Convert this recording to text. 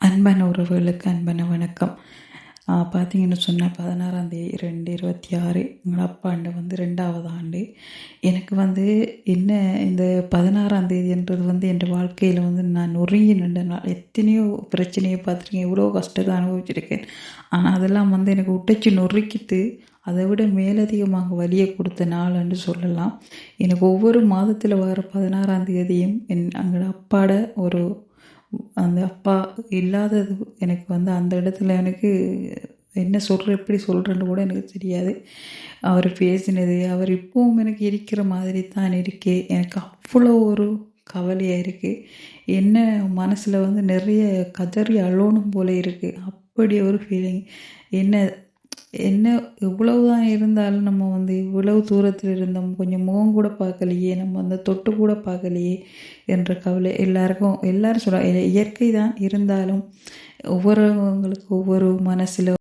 அன்பான உறவுகளுக்கு அன்பான வணக்கம். பார்த்தீங்கன்னு சொன்னால் 16/2/2026 எங்கள் அப்பாண்ட 2வது ஆண்டு. எனக்கு என்ன இந்த 16ஆம் தேதின்றது என் வாழ்க்கையில் நான் நொறுங்கி நின்ற நாள். எத்தனையோ பிரச்சனையை பார்த்துருக்கேன், எவ்வளோ கஷ்டத்தை அனுபவிச்சிருக்கேன். ஆனால் அதெல்லாம் எனக்கு உடைச்சி நொறுக்கிட்டு அதை விட மேலதிகமாக வலியை கொடுத்த நாள் என்று சொல்லலாம். எனக்கு ஒவ்வொரு மாதத்தில் வர 16ஆம் தேதியும் எங்களோட அப்பாட அந்த அப்பா இல்லாதது எனக்கு அந்த இடத்துல எனக்கு என்ன எப்படி சொல்கிறேன்னு கூட எனக்கு தெரியாது. அவர் பேசினது, அவர் இப்பவும் எனக்கு இருக்கிற மாதிரி தான் இருக்கு. எனக்கு அவ்வளோ ஒரு கவலையாக இருக்குது. என்ன மனசில் நிறைய கதறி அழணும் போல இருக்குது. அப்படி ஒரு ஃபீலிங். என்ன என்ன இவ்வளவு தான் இருந்தாலும் நம்ம இவ்வளவு தூரத்தில் இருந்தோம், கொஞ்சம் முகம் கூட பார்க்கலையே, நம்ம தொட்டு கூட பார்க்கலையே என்ற கவலை எல்லாரும் சொல்கிறாங்க. இயற்கை தான் இருந்தாலும் ஒவ்வொருவங்களுக்கு ஒவ்வொரு மனசில்